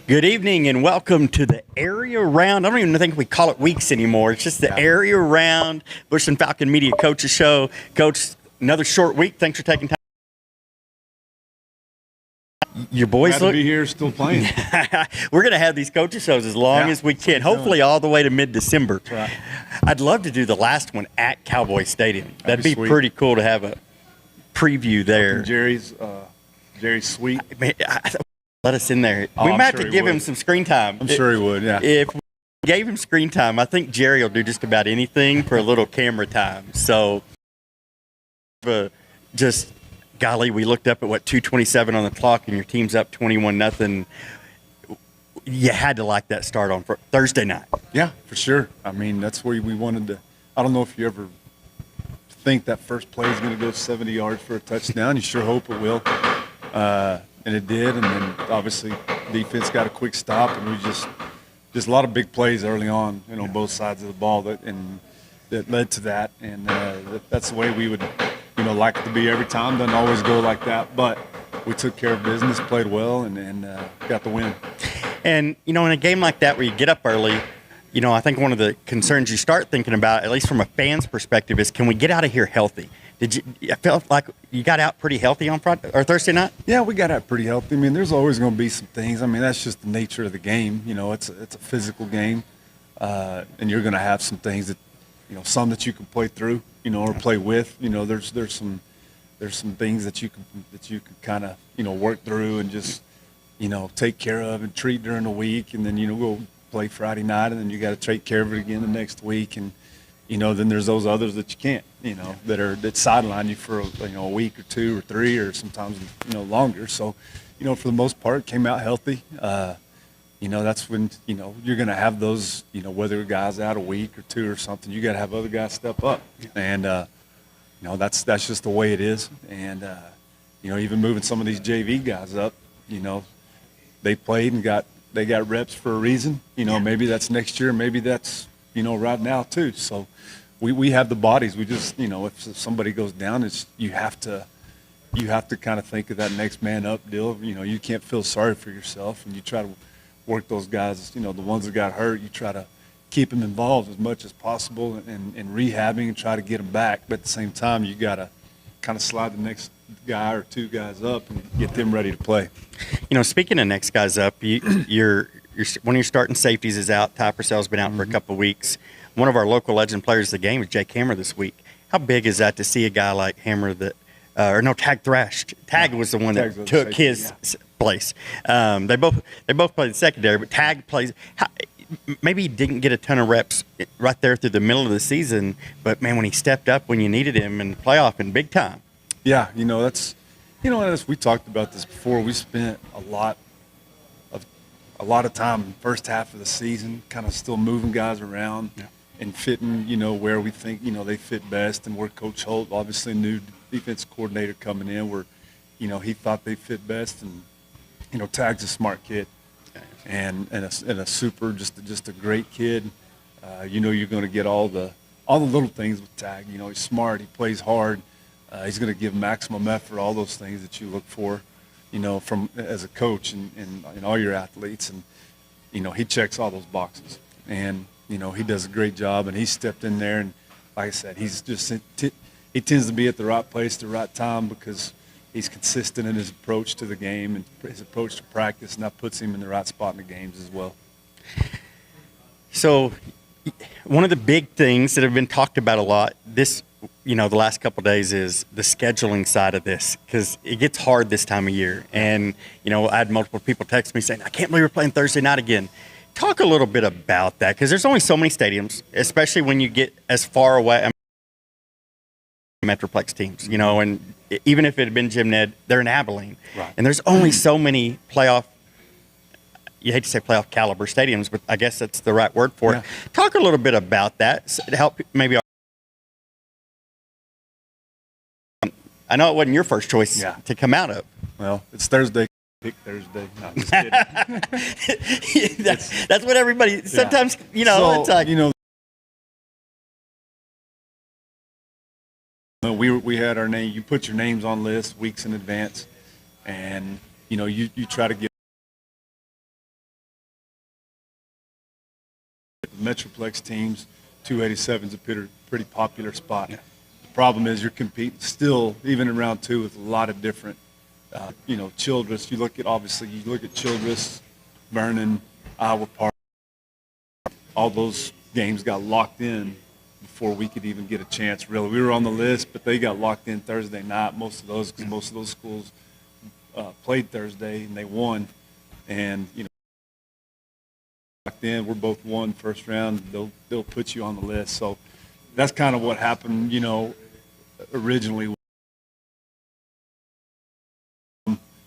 Good evening and welcome to the area round. I don't even think we call it weeks anymore. It's just the area round Bushland Falcon Media Coaches Show. Coach, another short week. Thanks for taking time. Your boys Glad to be here still playing. We're going to have these coaches shows as long as we can, hopefully all the way to mid-December. Right. I'd love to do the last one at Cowboy Stadium. That'd be sweet. pretty cool to have a preview there. Jerry's sweet. Let us in there. Oh, We I'm might have sure to he give him would. some screen time. I'm sure he would, yeah. If we gave him screen time, I think Jerry will do just about anything for a little camera time. So, just golly, we looked up at 2:27 on the clock, and your team's up 21-0. You had to like that start on Thursday night. Yeah, for sure. I mean, that's where we wanted to. I don't know if you ever think that first play is going to go 70 yards for a touchdown. You sure hope it will. And it did, and then obviously defense got a quick stop, and we just a lot of big plays early on, both sides of the ball that led to that, and that's the way we would, like it to be every time. Doesn't always go like that, but we took care of business, played well, and got the win. And in a game like that where you get up early, I think one of the concerns you start thinking about, at least from a fan's perspective, is can we get out of here healthy? I felt like you got out pretty healthy on Friday or Thursday night? Yeah, we got out pretty healthy. I mean, there's always going to be some things. I mean, that's just the nature of the game. It's a physical game, and you're going to have some things that, some that you can play through, or play with. There's some things that you can kind of work through and just take care of and treat during the week, and then go play Friday night, and then you got to take care of it again the next week, and then there's those others that you can't, that sideline you for a week or two or three or sometimes longer. So, for the most part, came out healthy. That's when you're going to have those whether a guy's out a week or two or something, you got to have other guys step up, and that's just the way it is. And even moving some of these JV guys up, they played and they got reps for a reason. Maybe that's next year, maybe that's right now too. So we have the bodies. We just if somebody goes down, you have to kind of think of that next man up deal. You can't feel sorry for yourself, and you try to work those guys. The ones that got hurt, you try to keep them involved as much as possible in rehabbing and try to get them back. But at the same time, you got to kind of slide the next guy or two guys up and get them ready to play. Speaking of next guys up, you're one of your starting safeties is out. Ty Purcell's been out for a couple of weeks. One of our local legend players of the game is Jake Hammer this week. How big is that to see a guy like Hammer Tag thrashed? Tag was the one that took his place. They both played secondary, but Tag plays. Maybe he didn't get a ton of reps right there through the middle of the season, but man, when he stepped up when you needed him in the playoff in big time. Yeah, that's we talked about this before. We spent a lot of time in the first half of the season kind of still moving guys around and fitting, where we think, they fit best, and where Coach Holt, obviously a new defense coordinator coming in, where, he thought they fit best. And, Tag's a smart kid and a super, just a great kid. You're going to get all the little things with Tag. He's smart, he plays hard. He's going to give maximum effort, all those things that you look for, from as a coach and all your athletes. And, he checks all those boxes. And, he does a great job. And he stepped in there. And like I said, he's just he tends to be at the right place at the right time because he's consistent in his approach to the game and his approach to practice. And that puts him in the right spot in the games as well. So one of the big things that have been talked about a lot the last couple of days is the scheduling side of this, because it gets hard this time of year. And, I had multiple people text me saying, I can't believe we're playing Thursday night again. Talk a little bit about that, because there's only so many stadiums, especially when you get as far away. Metroplex teams, and even if it had been Jim Ned, they're in Abilene. Right. And there's only so many you hate to say playoff caliber stadiums, but I guess that's the right word for it. Talk a little bit about that to help maybe. I know it wasn't your first choice to come out of. Well, it's Thursday. Pick Thursday. No, just kidding. that's what everybody sometimes, it's like. We had our name. You put your names on lists weeks in advance, and you try to get Metroplex teams, 287 is a pretty popular spot. Yeah. The problem is you're competing still, even in round two, with a lot of different, Childress. You look at Childress, Vernon, Iowa Park. All those games got locked in before we could even get a chance, really. We were on the list, but they got locked in Thursday night, most of those schools played Thursday, and they won. And, locked in, we're both won first round, they'll put you on the list. So that's kind of what happened, originally.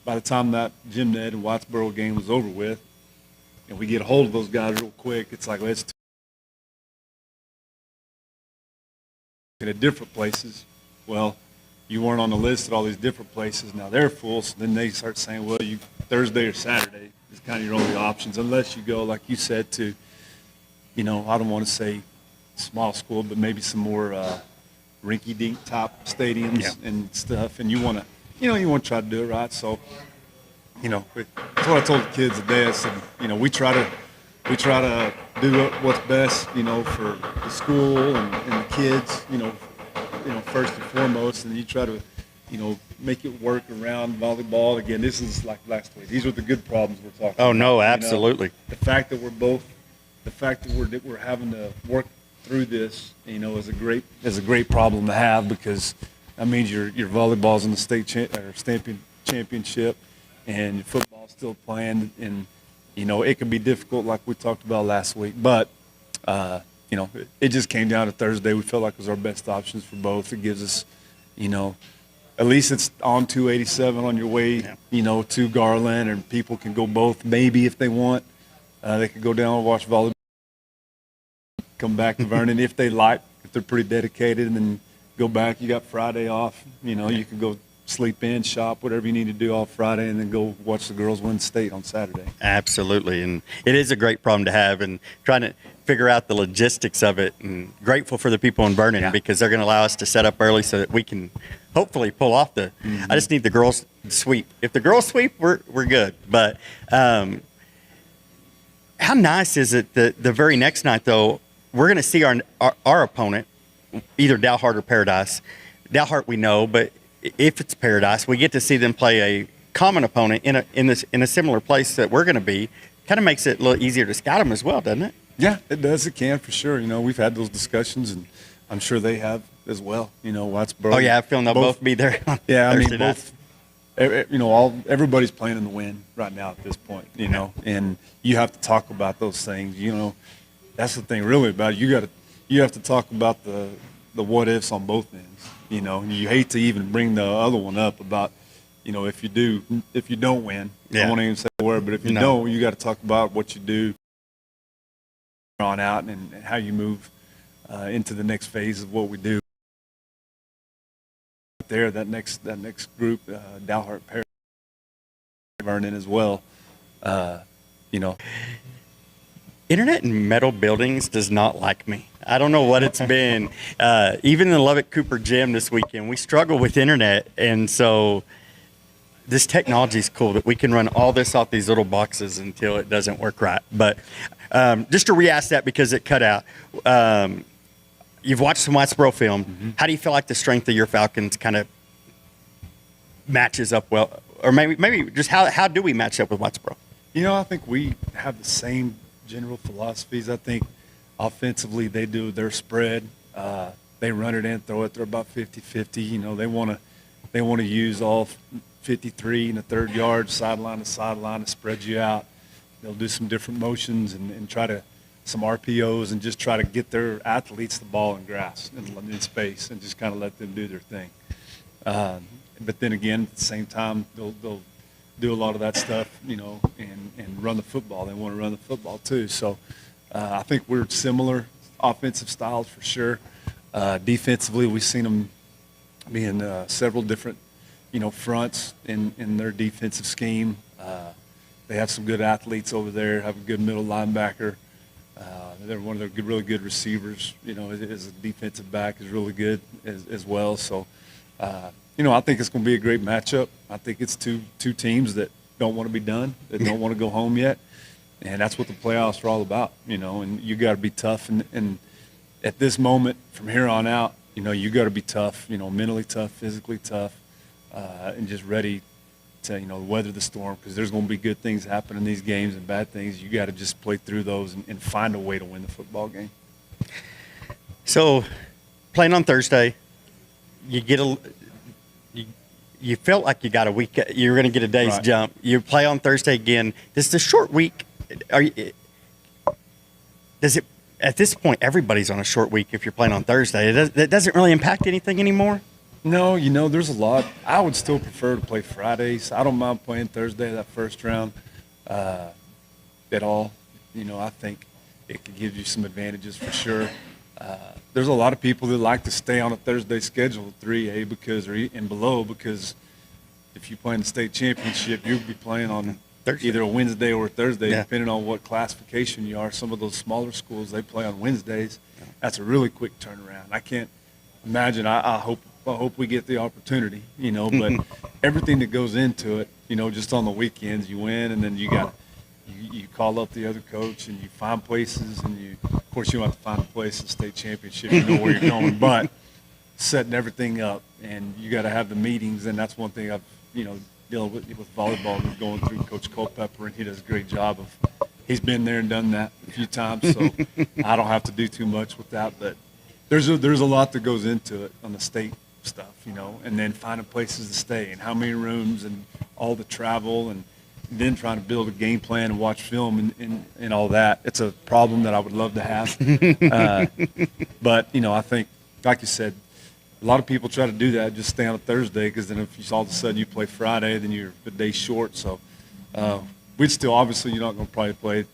By the time that Jim Ned and Wattsboro game was over with, and we get a hold of those guys real quick, it's like, let's at different places. Well, you weren't on the list at all these different places. Now they're full, so then they start saying, well, you Thursday or Saturday is kind of your only options, unless you go, like you said, to, I don't want to say small school, but maybe some more rinky-dink type stadiums and stuff, and you want to, you want to try to do it right. So, that's what I told the kids today. I said, we try to do what's best, for the school and the kids, first and foremost, and you try to, make it work around volleyball. Again, this is like last week. These are the good problems we're talking about. Oh, no, absolutely. The fact that we're having to work through this, is a great problem to have, because that means your volleyball's in the state championship, and your football's still playing, and it can be difficult, like we talked about last week. But it just came down to Thursday. We felt like it was our best options for both. It gives us, at least it's on 287 on your way, to Garland, and people can go both. Maybe if they want, they could go down and watch volleyball, come back to Vernon if they like, if they're pretty dedicated, and then go back. You got Friday off. You can go sleep in, shop, whatever you need to do off Friday, and then go watch the girls win state on Saturday. Absolutely, and it is a great problem to have, and trying to figure out the logistics of it, and grateful for the people in Vernon because they're going to allow us to set up early so that we can hopefully pull off the I just need the girls sweep. If the girls sweep, we're good. But how nice is it that the very next night, though, we're going to see our opponent, either Dalhart or Paradise. Dalhart we know, but if it's Paradise, we get to see them play a common opponent in a similar place that we're going to be. Kind of makes it a little easier to scout them as well, doesn't it? Yeah, it does. It can, for sure. We've had those discussions, and I'm sure they have as well. Wattsboro. Oh yeah, I feel they'll both be there. Yeah, both. Everybody's playing in the win right now at this point. And you have to talk about those things. That's the thing really about it. You have to talk about the what ifs on both ends. You hate to even bring the other one up about, if you don't win. I won't even say a word, but if you don't, you got to talk about what you do on out and how you move into the next phase of what we do. There, that next group, Dalhart, Paradise, Vernon as well. Internet in metal buildings does not like me. I don't know what it's been. Even in the Lubbock Cooper gym this weekend, we struggle with internet, and so this technology is cool that we can run all this off these little boxes until it doesn't work right. But just to re-ask that because it cut out, you've watched some Wattsboro film. Mm-hmm. How do you feel like the strength of your Falcons kind of matches up well? Or maybe just how do we match up with Wattsboro? I think we have the same general philosophies. I think offensively they do their spread. They run it in, throw it. They're about 50-50. They want to use all 53 in the third yard, sideline to sideline, to spread you out. They'll do some different motions and try to some RPOs and just try to get their athletes the ball in grass and in space and just kind of let them do their thing. But then again, at the same time, they'll do a lot of that stuff, and run the football. They want to run the football too. So I think we're similar offensive styles for sure. Defensively, we've seen them be in several different, fronts in their defensive scheme. They have some good athletes over there, have a good middle linebacker. They're one of their really good receivers, as a defensive back is really good as well. So, I think it's going to be a great matchup. I think it's two teams that don't want to be done, that don't want to go home yet. And that's what the playoffs are all about, and you got to be tough. And at this moment, from here on out, you got to be tough, mentally tough, physically tough, and just ready to, weather the storm, because there's going to be good things happen in these games and bad things. You got to just play through those and find a way to win the football game. So, playing on Thursday, you felt like you got a week. You're going to get a day's jump. You play on Thursday again. This is a short week. Does it? At this point, everybody's on a short week if you're playing on Thursday. It doesn't really impact anything anymore? No, there's a lot. I would still prefer to play Fridays. I don't mind playing Thursday, that first round, at all. I think it could give you some advantages for sure. There's a lot of people that like to stay on a Thursday schedule, 3A and below, because if you play in the state championship, you'll be playing on Thursday, either a Wednesday or a Thursday, depending on what classification you are. Some of those smaller schools, they play on Wednesdays. That's a really quick turnaround. I can't imagine. I hope we get the opportunity, but everything that goes into it, just on the weekends, you win, and then you call up the other coach and you find places, and of course you don't have to find a place in the state championship, you know where you're going, but setting everything up, and you got to have the meetings. And that's one thing I've, dealing with volleyball and going through Coach Culpepper, and he does a great job of, he's been there and done that a few times, so I don't have to do too much with that. But there's a lot that goes into it on the state stuff, and then finding places to stay and how many rooms and all the travel, and then trying to build a game plan and watch film and all that. It's a problem that I would love to have. But, I think, like you said, a lot of people try to do that, just stay on a Thursday, because then if you all of a sudden you play Friday, then you're a day short. So we'd still, obviously, you're not going to probably play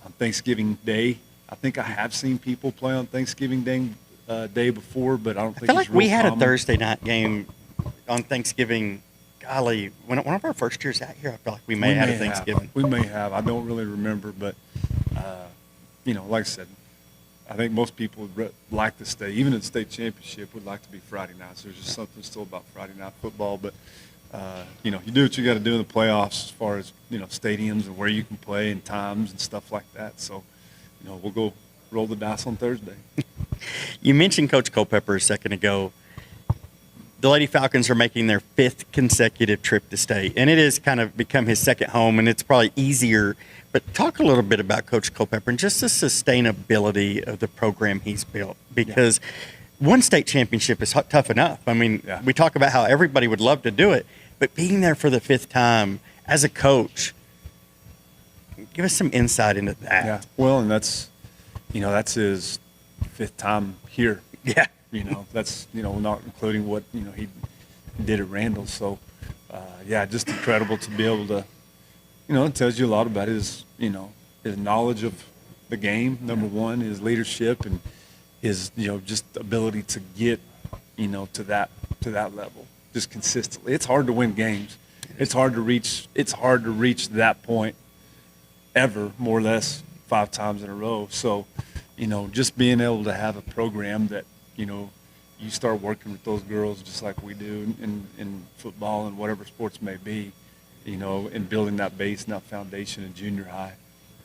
on Thanksgiving Day. I think I have seen people play on Thanksgiving Day before, but I don't think I feel it's like we real had common. a Thursday night game on Thanksgiving. Golly, one of our first years out here, I feel like we may have had a Thanksgiving. We may have. I don't really remember, but, like I said, I think most people would like to stay. Even in the state championship, would like to be Friday nights. There's just something still about Friday night football. But, you do what you got to do in the playoffs as far as, stadiums and where you can play and times and stuff like that. So, we'll go roll the dice on Thursday. You mentioned Coach Culpepper a second ago. The Lady Falcons are making their 5th consecutive trip to state, and it has kind of become his second home, and it's probably easier. But talk a little bit about Coach Culpepper and just the sustainability of the program he's built, because one state championship is tough enough. I mean, we talk about how everybody would love to do it, but being there for the 5th time as a coach, give us some insight into that. Yeah, well, and that's his 5th time here. Yeah. That's, not including what, he did at Randall. So, just incredible to be able to, it tells you a lot about his, his knowledge of the game, number one, his leadership, and his, just ability to get, to that level just consistently. It's hard to win games. It's hard to reach that point ever, more or less 5 times in a row. So, just being able to have a program that, you start working with those girls just like we do in football and whatever sports may be, and building that base and that foundation in junior high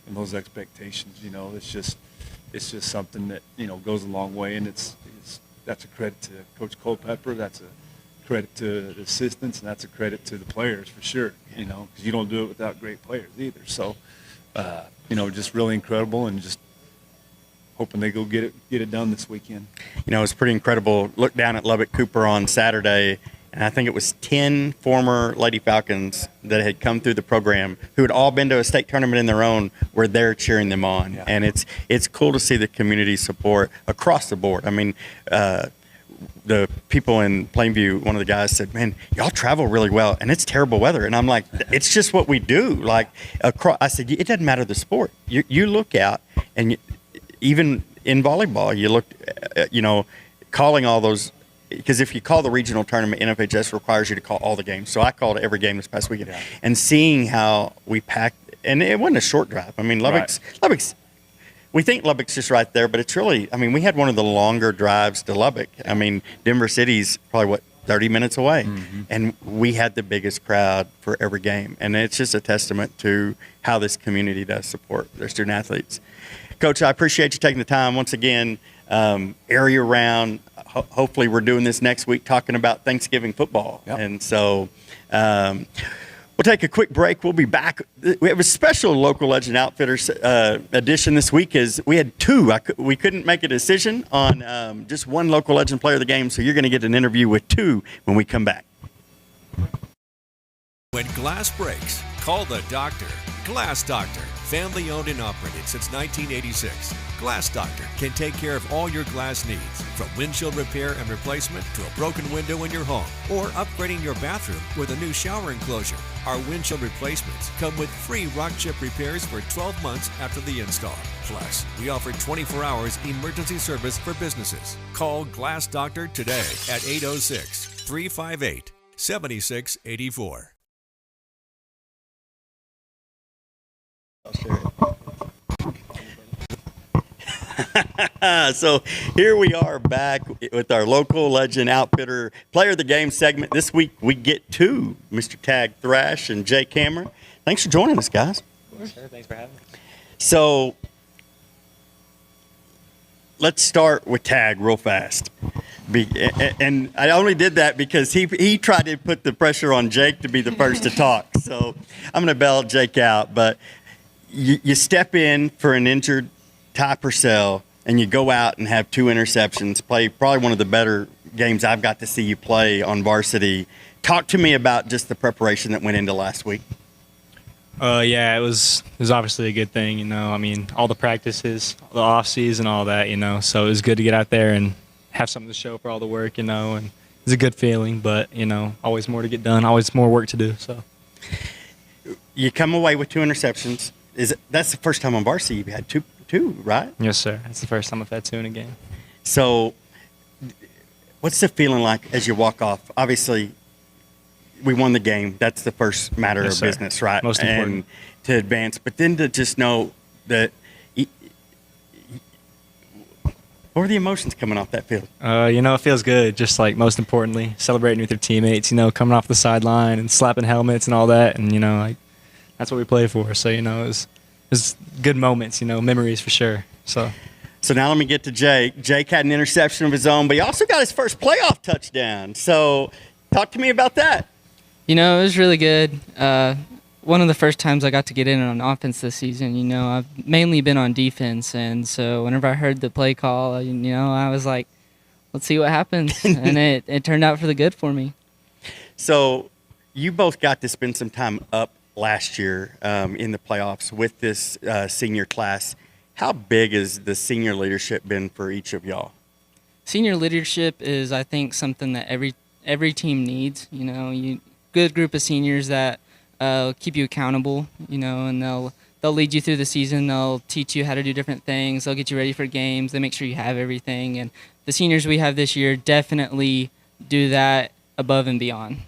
and those expectations, it's just something that, goes a long way. And that's a credit to Coach Culpepper. That's a credit to the assistants, and that's a credit to the players for sure, because you don't do it without great players either. So, just really incredible, and just hoping they go get it done this weekend. It's pretty incredible. Look down at Lubbock Cooper on Saturday, and I think it was 10 former Lady Falcons that had come through the program who had all been to a state tournament in their own, were there cheering them on. And it's cool to see the community support across the board. I mean, the people in Plainview, one of the guys said, "Man, y'all travel really well, and it's terrible weather." And I'm like, "It's just what we do." Like, I said, "It doesn't matter the sport. You look out, and even in volleyball, you look, calling all those, because if you call the regional tournament, NFHS requires you to call all the games. So I called every game this past weekend, and seeing how we packed, and it wasn't a short drive. I mean, Lubbock's. We think Lubbock's just right there, but it's really, we had one of the longer drives to Lubbock. I mean, Denver City's probably, 30 minutes away. And we had the biggest crowd for every game. And it's just a testament to how this community does support their student athletes. Coach, I appreciate you taking the time once again. Area round. Hopefully we're doing this next week talking about Thanksgiving football. Yep. And so we'll take a quick break. We'll be back. We have a special Local Legend Outfitters edition this week. Is we had two. We couldn't make a decision on just one Local Legend player of the game, so you're going to get an interview with two when we come back. When glass breaks, call the doctor. Glass Doctor, family owned and operated since 1986. Glass Doctor can take care of all your glass needs, from windshield repair and replacement to a broken window in your home or upgrading your bathroom with a new shower enclosure. Our windshield replacements come with free rock chip repairs for 12 months after the install. Plus, we offer 24 hours emergency service for businesses. Call Glass Doctor today at 806-358-7684. So here we are back with our Local Legend Outfitter Player of the Game segment. This week we get two, Mr. Tag Thrash and Jake Cameron. Thanks for joining us, guys. Sure, thanks for having me. So let's start with Tag real fast. And I only did that because he tried to put the pressure on Jake to be the first to talk. So I'm going to bail Jake out. But you step in for an injured Ty Purcell, and you go out and have 2 interceptions, play probably one of the better games I've got to see you play on varsity. Talk to me about just the preparation that went into last week. Yeah, it was obviously a good thing, you know. I mean, all the practices, the off season, all that, you know. So it was good to get out there and have something to show for all the work, you know. And it's a good feeling, but you know, always more to get done, always more work to do. So you come away with 2 interceptions. That's the first time on varsity you've had two, right? yes, sir. That's the first time I've had 2 in a game. So what's the feeling like as you walk off? Obviously, we won the game. That's the first matter Yes, of sir. business, right? Most important. And to advance. But then to just know that what were the emotions coming off that field? You know, it feels good. Just like most importantly, celebrating with your teammates. You know, coming off the sideline and slapping helmets and all that, and you know, like that's what we play for. So you know, it was good moments. You know, memories for sure. So now let me get to Jake. Jake had an interception of his own, but he also got his first playoff touchdown. So talk to me about that. You know, it was really good. One of the first times I got to get in on offense this season. You know, I've mainly been on defense, and so whenever I heard the play call, you know, I was like, let's see what happens. And it turned out for the good for me. So you both got to spend some time up last year in the playoffs with this senior class. How big has the senior leadership been for each of y'all? Senior leadership is, I think, something that every team needs. You know, good group of seniors that keep you accountable, you know, and they'll lead you through the season. They'll teach you how to do different things. They'll get you ready for games. They make sure you have everything. And the seniors we have this year definitely do that above and beyond.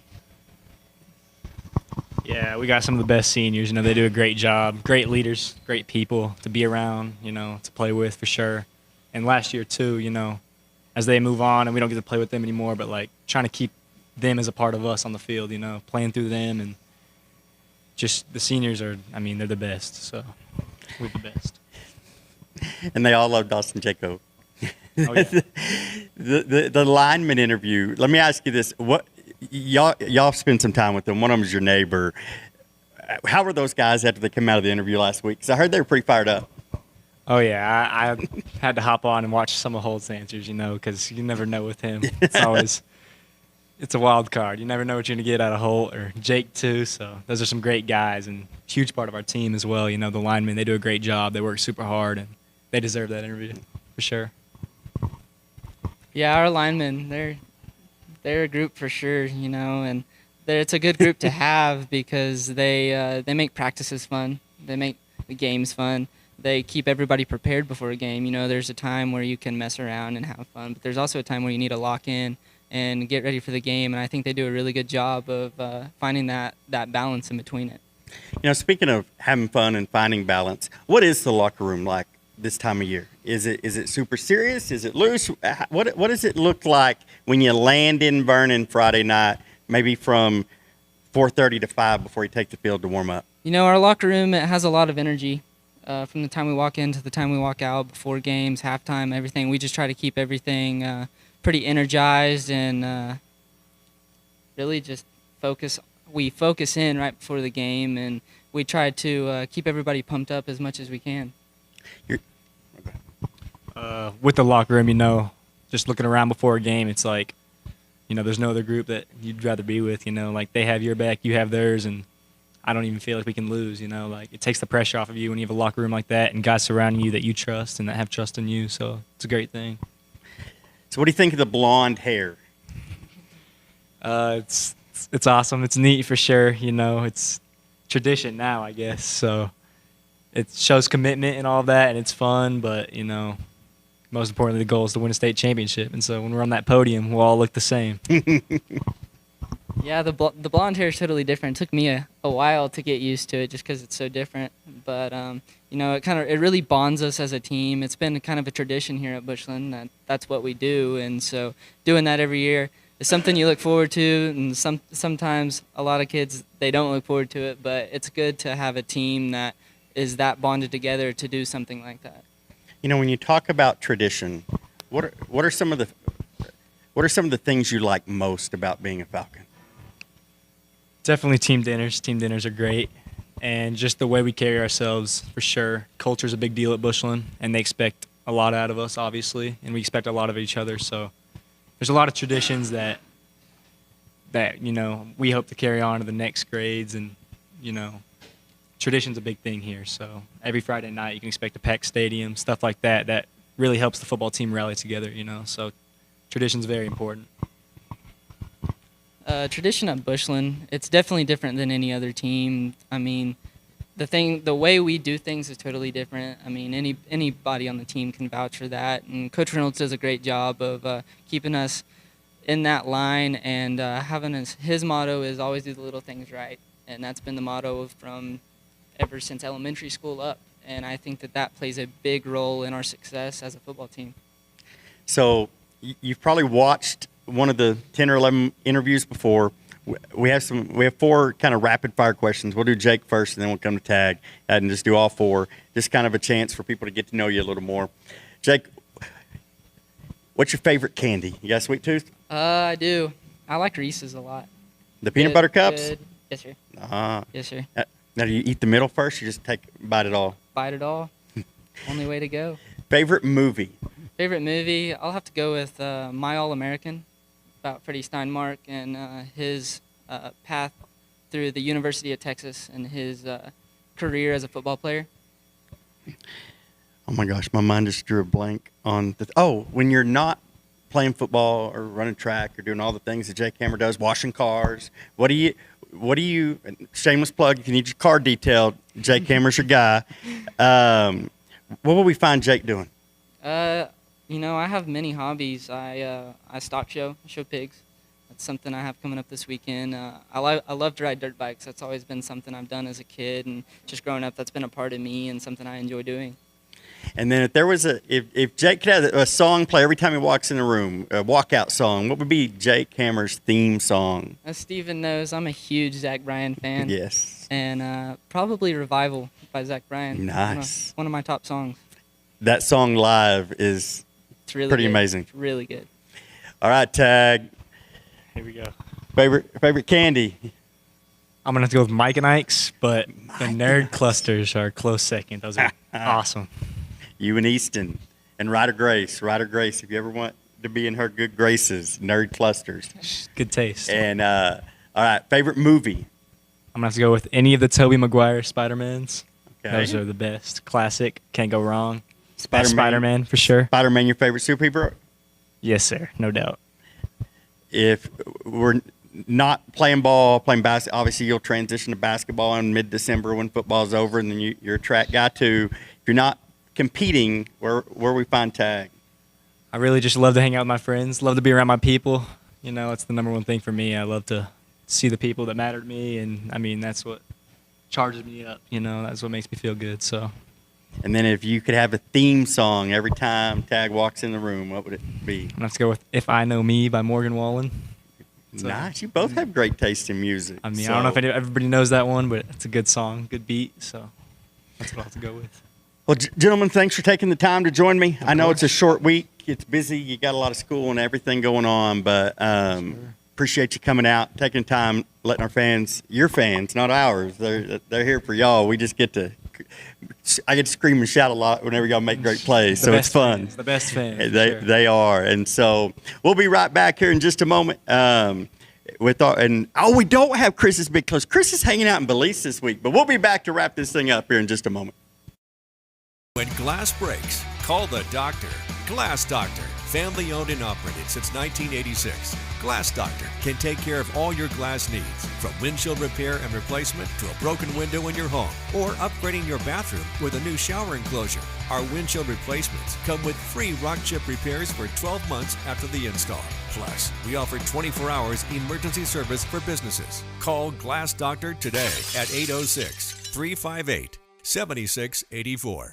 yeah, we got some of the best seniors. You know, they do a great job. Great leaders, great people to be around. You know, to play with for sure. And last year too, you know, as they move on and we don't get to play with them anymore, but like trying to keep them as a part of us on the field. You know, playing through them and. Just the seniors are, I mean, they're the best, so we're the best. And they all love Dawson Jaco. Oh, yeah. the lineman interview, let me ask you this. What y'all spend some time with them. One of them is your neighbor. How were those guys after they came out of the interview last week? Because I heard they were pretty fired up. Oh, yeah, I had to hop on and watch some of Holt's answers, you know, because you never know with him. It's always – it's a wild card. You never know what you're going to get out of Holt or Jake, too. So those are some great guys and huge part of our team as well. You know, the linemen, they do a great job. They work super hard, and they deserve that interview for sure. Yeah, our linemen, they're a group for sure, you know, and it's a good group to have because they make practices fun. They make the games fun. They keep everybody prepared before a game. You know, there's a time where you can mess around and have fun, but there's also a time where you need to lock in and get ready for the game, and I think they do a really good job of finding that balance in between it. You know, speaking of having fun and finding balance, what is the locker room like this time of year? Is it super serious? Is it loose? What does it look like when you land in Vernon Friday night, maybe from 4:30 to 5 before you take the field to warm up? You know, our locker room, it has a lot of energy from the time we walk in to the time we walk out, before games, halftime, everything. We just try to keep everything pretty energized and really just focus. We focus in right before the game, and we try to keep everybody pumped up as much as we can. With the locker room, you know, just looking around before a game, it's like, you know, there's no other group that you'd rather be with, you know, like they have your back, you have theirs, and I don't even feel like we can lose, you know, like it takes the pressure off of you when you have a locker room like that and guys surrounding you that you trust and that have trust in you, so it's a great thing. So what do you think of the blonde hair? It's awesome. It's neat for sure, you know, it's tradition now, I guess, so it shows commitment and all that, and it's fun, but, you know, most importantly, the goal is to win a state championship, and so when we're on that podium, we'll all look the same. Yeah, the blonde hair is totally different. It took me a while to get used to it just because it's so different. But, you know, it really bonds us as a team. It's been kind of a tradition here at Bushland. That's what we do. And so doing that every year is something you look forward to. And sometimes a lot of kids, they don't look forward to it. But it's good to have a team that is that bonded together to do something like that. You know, when you talk about tradition, what are some of the things you like most about being a Falcon? Definitely team dinners. Team dinners are great. And just the way we carry ourselves, for sure. Culture's a big deal at Bushland, and they expect a lot out of us, obviously, and we expect a lot of each other. So there's a lot of traditions that you know, we hope to carry on to the next grades, and, you know, tradition's a big thing here. So every Friday night you can expect a packed stadium, stuff like that. That really helps the football team rally together, you know. So tradition's very important. Tradition at Bushland, it's definitely different than any other team. I mean, the way we do things is totally different. I mean, anybody on the team can vouch for that. And Coach Reynolds does a great job of keeping us in that line, and having his motto is always do the little things right. And that's been the motto from ever since elementary school up. And I think that plays a big role in our success as a football team. So you've probably watched one of the 10 or 11 interviews before. We have 4 kind of rapid fire questions. We'll do Jake first, and then we'll come to Tag, and just do all 4. Just kind of a chance for people to get to know you a little more. Jake, what's your favorite candy? You got a sweet tooth? I do. I like Reese's a lot. The peanut butter cups? Good. Yes, sir. Yes, sir. Now, do you eat the middle first, or you just bite it all? Bite it all. Only way to go. Favorite movie? Favorite movie? I'll have to go with My All-American, about Freddie Steinmark and his path through the University of Texas and his career as a football player. Oh my gosh, my mind just drew a blank on when you're not playing football or running track or doing all the things that Jake Hammer does, washing cars. What do you? Shameless plug. If you need your car detailed, Jake Hammer's your guy. What will we find Jake doing? You know, I have many hobbies. I stock show pigs. That's something I have coming up this weekend. I love to ride dirt bikes. That's always been something I've done as a kid, and just growing up, that's been a part of me and something I enjoy doing. And then if Jake could have a song play every time he walks in the room, a walkout song, what would be Jake Hammer's theme song? As Steven knows, I'm a huge Zach Bryan fan. Yes. And probably Revival by Zach Bryan. Nice. One of my top songs. That song live is really pretty good. amazing. It's really good. All right, Tag. Here we go. Favorite candy? I'm going to have to go with Mike and Ike's, but the Nerd Clusters are a close second. Those are awesome. You and Easton and Ryder Grace. Ryder Grace, if you ever want to be in her good graces, Nerd Clusters. Good taste. And, all right, favorite movie? I'm going to have to go with any of the Tobey Maguire Spider-Mans. Okay. Those are the best. Classic. Can't go wrong. Spider-Man for sure. Spider-Man, your favorite superhero? Yes, sir. No doubt. If we're not playing ball, playing basketball, obviously you'll transition to basketball in mid-December when football's over, and then you're a track guy too. If you're not competing, where we find Tag? I really just love to hang out with my friends, love to be around my people. You know, it's the number one thing for me. I love to see the people that matter to me, and, I mean, that's what charges me up. You know, that's what makes me feel good. So And then if you could have a theme song every time Tag walks in the room, what would it be? Let's go with "If I Know Me" by Morgan Wallen. Nice. You both have great taste in music. I mean, I don't know if everybody knows that one, but it's a good song, good beat, so that's what I'll have to go with. Well, gentlemen, thanks for taking the time to join me. I know it's a short week. It's busy. You got a lot of school and everything going on, but appreciate you coming out, taking time, letting our fans, your fans, not ours, they're here for y'all. We just I get to scream and shout a lot whenever y'all make great plays, so it's fun. Fans, the best fans. They are, and so we'll be right back here in just a moment. We don't have Chris's big close. Chris is hanging out in Belize this week, but we'll be back to wrap this thing up here in just a moment. When glass breaks, call the doctor. Glass Doctor, family owned and operated since 1986. Glass Doctor can take care of all your glass needs, from windshield repair and replacement to a broken window in your home or upgrading your bathroom with a new shower enclosure. Our windshield replacements come with free rock chip repairs for 12 months after the install. Plus, we offer 24 hours emergency service for businesses. Call Glass Doctor today at 806-358-7684.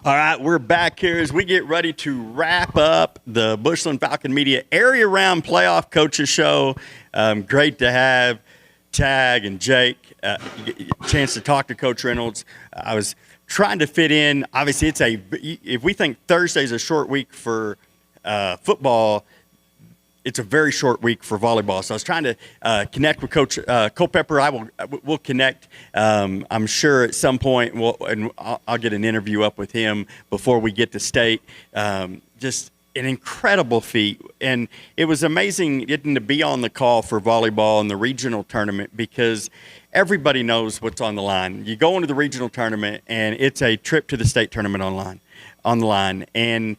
All right, we're back here as we get ready to wrap up the Bushland Falcon Media Area Round Playoff Coaches Show. Great to have Tag and Jake a chance to talk to Coach Reynolds. I was trying to fit in. Obviously, if we think Thursday's a short week for football, it's a very short week for volleyball. So I was trying to connect with Coach Culpepper. We'll connect. I'm sure at some point, I'll get an interview up with him before we get to state. Just an incredible feat. And it was amazing getting to be on the call for volleyball in the regional tournament because everybody knows what's on the line. You go into the regional tournament, and it's a trip to the state tournament on the line. And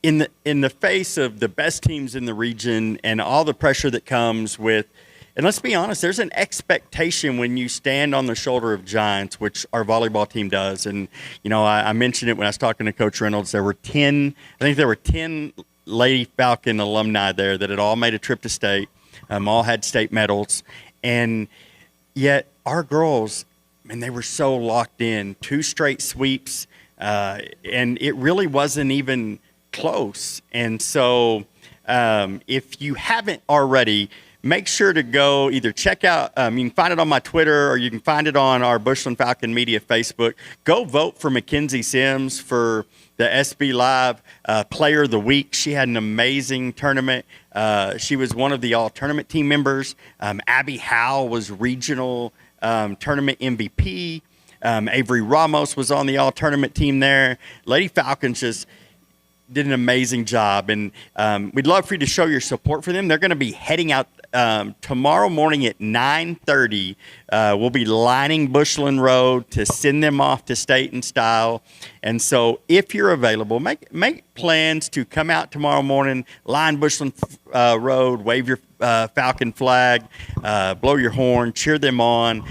in the face of the best teams in the region and all the pressure that comes with, and let's be honest, there's an expectation when you stand on the shoulder of giants, which our volleyball team does. And, I mentioned it when I was talking to Coach Reynolds. There were 10 Lady Falcon alumni there that had all made a trip to state, all had state medals. And yet our girls, they were so locked in, 2 straight sweeps, and it really wasn't even close. And so if you haven't already, make sure to go either check out, you can find it on my Twitter or you can find it on our Bushland Falcon Media Facebook. Go vote for Mackenzie Sims for the SB Live Player of the Week. She had an amazing tournament. She was one of the all-tournament team members. Abby Howe was regional tournament MVP. Avery Ramos was on the all-tournament team there. Lady Falcons just did an amazing job, and we'd love for you to show your support for them. They're going to be heading out tomorrow morning at 9:30. We'll be lining Bushland Road to send them off to state in style. And so if you're available, make plans to come out tomorrow morning, line Bushland Road, wave your Falcon flag, blow your horn, cheer them on.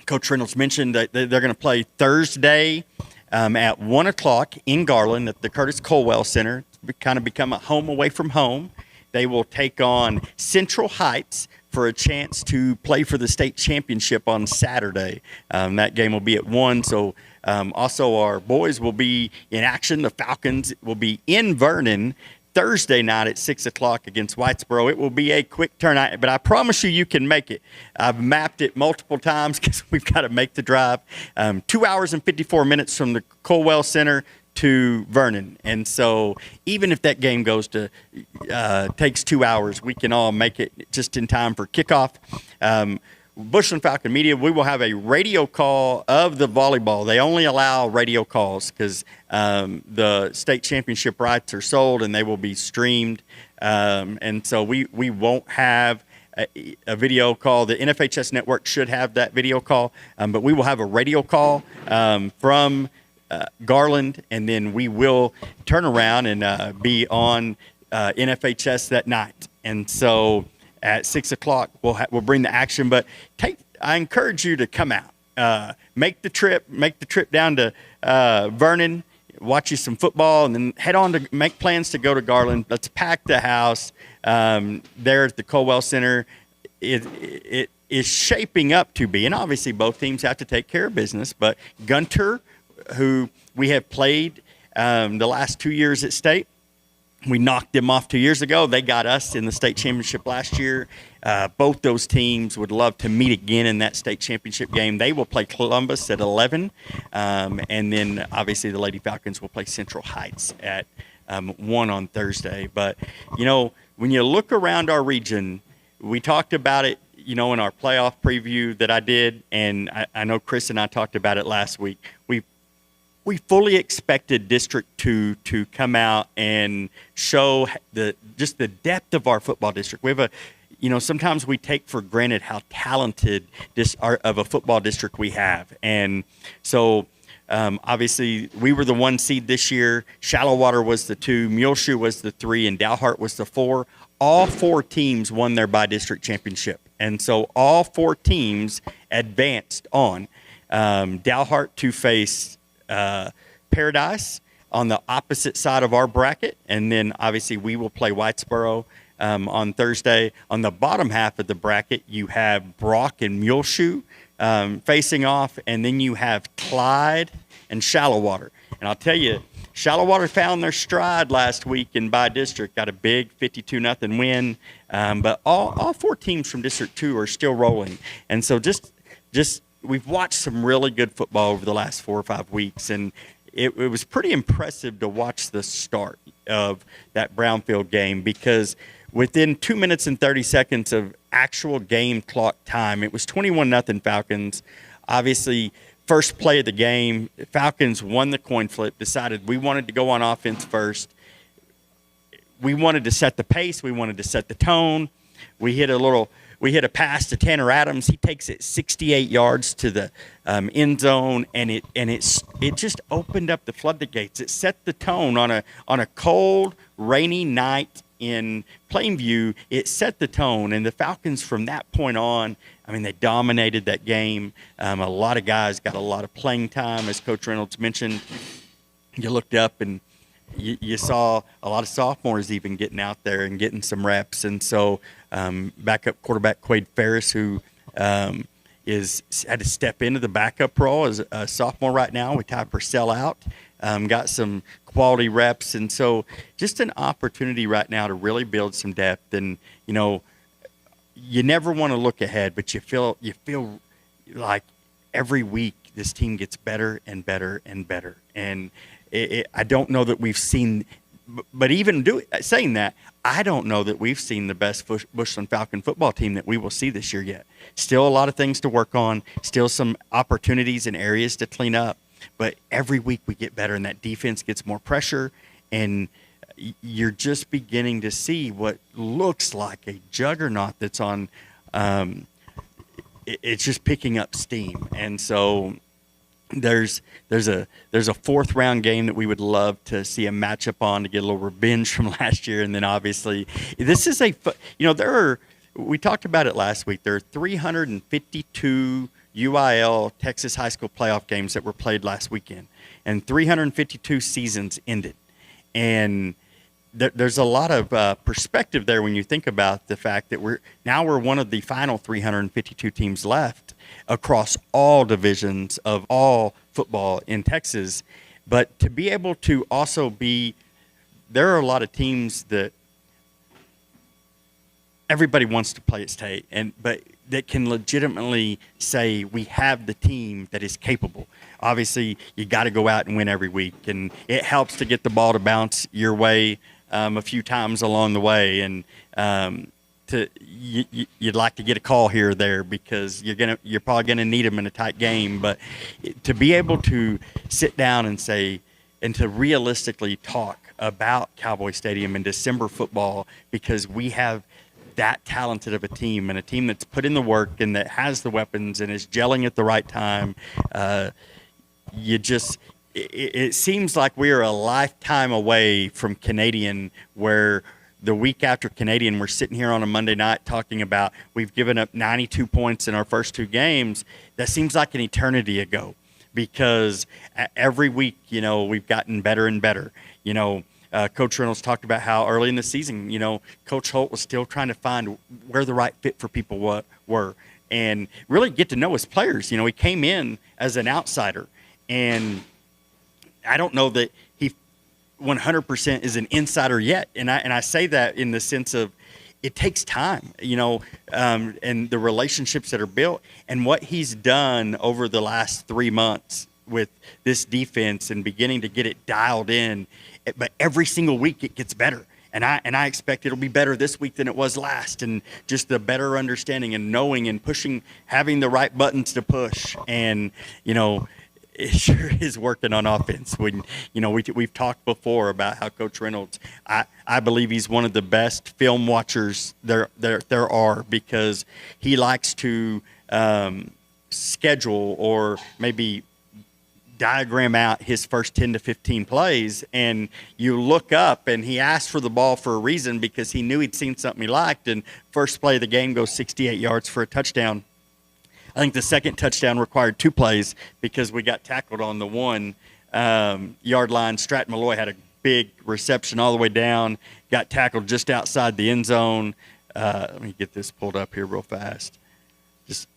Coach Reynolds mentioned that they're going to play Thursday at 1 o'clock in Garland at the Curtis Colwell Center. It's kind of become a home away from home. They will take on Central Heights for a chance to play for the state championship on Saturday. That game will be at 1. So also our boys will be in action. The Falcons will be in Vernon Thursday night at 6 o'clock against Whitesboro. It will be a quick turnout, but I promise you can make it. I've mapped it multiple times because we've got to make the drive. 2 hours and 54 minutes from the Colwell Center to Vernon. And so even if that game takes 2 hours, we can all make it just in time for kickoff. Bushland Falcon Media, we will have a radio call of the volleyball. They only allow radio calls because the state championship rights are sold and they will be streamed. And so we won't have a video call. The NFHS network should have that video call, but we will have a radio call from Garland, and then we will turn around and be on NFHS that night. And so at 6 o'clock, we'll bring the action. But I encourage you to come out, make the trip down to Vernon. watch you some football, and then head on to make plans to go to Garland. Let's pack the house there at the Colwell Center. It is shaping up to be, and obviously both teams have to take care of business, but Gunter, who we have played the last 2 years at state, we knocked them off 2 years ago. They got us in the state championship last year. Both those teams would love to meet again in that state championship game. They will play Columbus at 11, and then obviously the Lady Falcons will play Central Heights at 1 on Thursday. But, when you look around our region, we talked about it, in our playoff preview that I did, and I know Chris and I talked about it last week. We fully expected District 2 to come out and show the depth of our football district. We have sometimes we take for granted how talented of a football district we have. And so obviously we were the 1 seed this year. Shallow Water was the 2, Muleshoe was the 3, and Dalhart was the 4. All 4 teams won their by-district championship. And so all 4 teams advanced on. Dalhart to face Paradise on the opposite side of our bracket, and then obviously we will play Whitesboro on Thursday. On the bottom half of the bracket, you have Brock and Muleshoe facing off, and then you have Clyde and Shallow Water. And I'll tell you, Shallow Water found their stride last week in by district, got a big 52-0 win, but all 4 teams from District 2 are still rolling. And so just we've watched some really good football over the last 4 or 5 weeks, and it was pretty impressive to watch the start of that Brownfield game, because within 2 minutes and 30 seconds of actual game clock time, it was 21-0 Falcons. Obviously, first play of the game, Falcons won the coin flip, decided we wanted to go on offense first. We wanted to set the pace. We wanted to set the tone. We hit a pass to Tanner Adams. He takes it 68 yards to the end zone, and it just opened up the floodgates. It set the tone on a cold, rainy night in Plainview. It set the tone, and the Falcons from that point on, they dominated that game. A lot of guys got a lot of playing time, as Coach Reynolds mentioned. You looked up and you saw a lot of sophomores even getting out there and getting some reps. And so backup quarterback Quade Ferris, who had to step into the backup role as a sophomore right now. We Ty Purcell out, got some quality reps. And so just an opportunity right now to really build some depth. And, you never want to look ahead, but you feel like every week this team gets better and better and better. And I don't know that we've seen, but even saying that, I don't know that we've seen the best Bushland Falcon football team that we will see this year yet. Still a lot of things to work on, still some opportunities and areas to clean up, but every week we get better, and that defense gets more pressure, and you're just beginning to see what looks like a juggernaut that's on. It's just picking up steam, and so there's a 4th round game that we would love to see a matchup on to get a little revenge from last year, and then obviously this is we talked about it last week. There are 352 UIL Texas high school playoff games that were played last weekend, and 352 seasons ended, and there's a lot of perspective there when you think about the fact that we're one of the final 352 teams left across all divisions of all football in Texas. But to be able to also there are a lot of teams that everybody wants to play at state, but that can legitimately say we have the team that is capable. Obviously, you got to go out and win every week, and it helps to get the ball to bounce your way a few times along the way, and you'd like to get a call here or there because you're probably gonna need them in a tight game. But to be able to sit down and say, and to realistically talk about Cowboy Stadium and December football, because we have that talented of a team, and a team that's put in the work and that has the weapons and is gelling at the right time, it seems like we are a lifetime away from Canadian, where the week after Canadian, we're sitting here on a Monday night talking about we've given up 92 points in our first 2 games. That seems like an eternity ago. because every week, we've gotten better and better. Coach Reynolds talked about how early in the season, Coach Holt was still trying to find where the right fit for people were and really get to know his players. He came in as an outsider, and I don't know that he 100% is an insider yet. And I say that in the sense of it takes time, and the relationships that are built and what he's done over the last 3 months with this defense and beginning to get it dialed in. But every single week it gets better. And I expect it'll be better this week than it was last, and just the better understanding and knowing and pushing, having the right buttons to push. And, it sure is working on offense. When, we've talked before about how Coach Reynolds, I believe he's one of the best film watchers there are, because he likes to schedule or maybe diagram out his first 10 to 15 plays, and you look up and he asked for the ball for a reason, because he knew he'd seen something he liked, and first play of the game goes 68 yards for a touchdown. I think the second touchdown required 2 plays because we got tackled on the 1 yard line. Stratton Malloy had a big reception all the way down, got tackled just outside the end zone. Let me get this pulled up here real fast.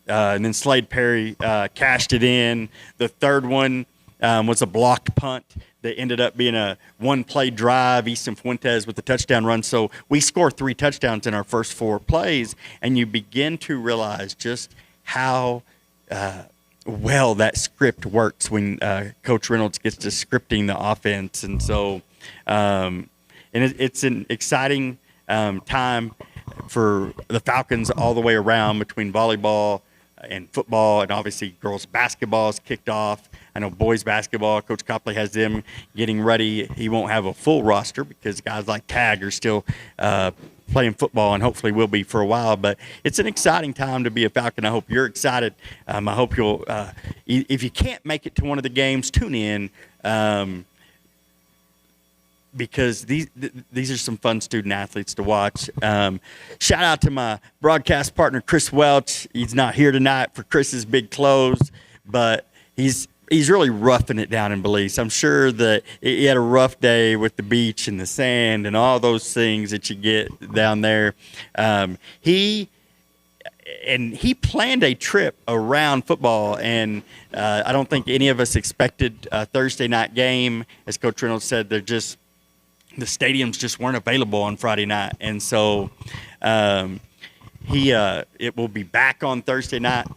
And then Slade Perry cashed it in. The third one was a blocked punt that ended up being a 1-play drive. Easton Fuentes with the touchdown run. So we score 3 touchdowns in our first 4 plays, and you begin to realize just how well that script works when Coach Reynolds gets to scripting the offense. And so it's an exciting time for the Falcons all the way around, between volleyball and football, and obviously girls basketball is kicked off. I know boys basketball, Coach Copley has them getting ready. He won't have a full roster because guys like Tag are still playing football, and hopefully will be for a while. But it's an exciting time to be a Falcon. I hope you're excited. I hope you'll, if you can't make it to one of the games, tune in. Because these are some fun student athletes to watch. Shout out to my broadcast partner, Chris Welch. He's not here tonight for Chris's big close, but he's really roughing it down in Belize. I'm sure that he had a rough day with the beach and the sand and all those things that you get down there. He planned a trip around football, and I don't think any of us expected a Thursday night game. As Coach Reynolds said, the stadiums just weren't available on Friday night. And so it will be back on Thursday night,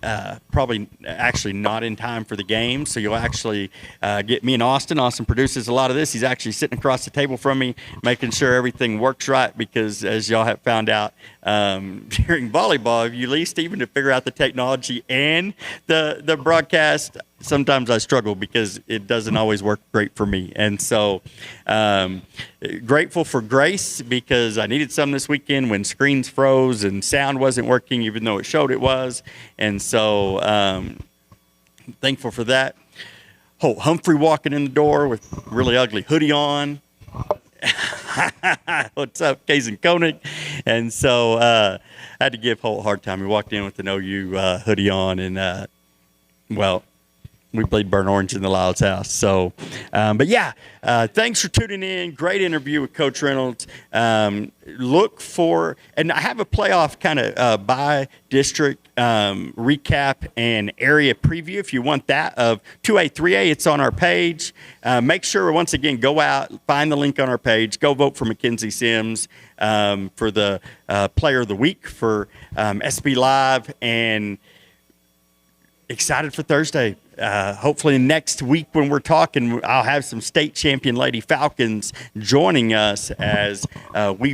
probably actually not in time for the game. So you'll actually get me and Austin. Austin produces a lot of this. He's actually sitting across the table from me, making sure everything works right, because as y'all have found out during volleyball, if you leave Stephen to figure out the technology and the broadcast, sometimes I struggle because it doesn't always work great for me. And so grateful for Grace, because I needed some this weekend when screens froze and sound wasn't working, even though it showed it was. And so thankful for that. Humphrey walking in the door with a really ugly hoodie on. What's up, Kaysen Koenig? And so I had to give Holt a hard time. He walked in with an OU hoodie on, and we played burnt orange in the Lyles house. So, but yeah, thanks for tuning in. Great interview with Coach Reynolds. Look for, and I have a playoff kind of by district recap and area preview if you want that, of 2A, 3A. It's on our page. Make sure, once again, go out, find the link on our page. Go vote for Mackenzie Sims for the Player of the Week for SB Live, and excited for Thursday. Hopefully next week when we're talking, I'll have some state champion Lady Falcons joining us as we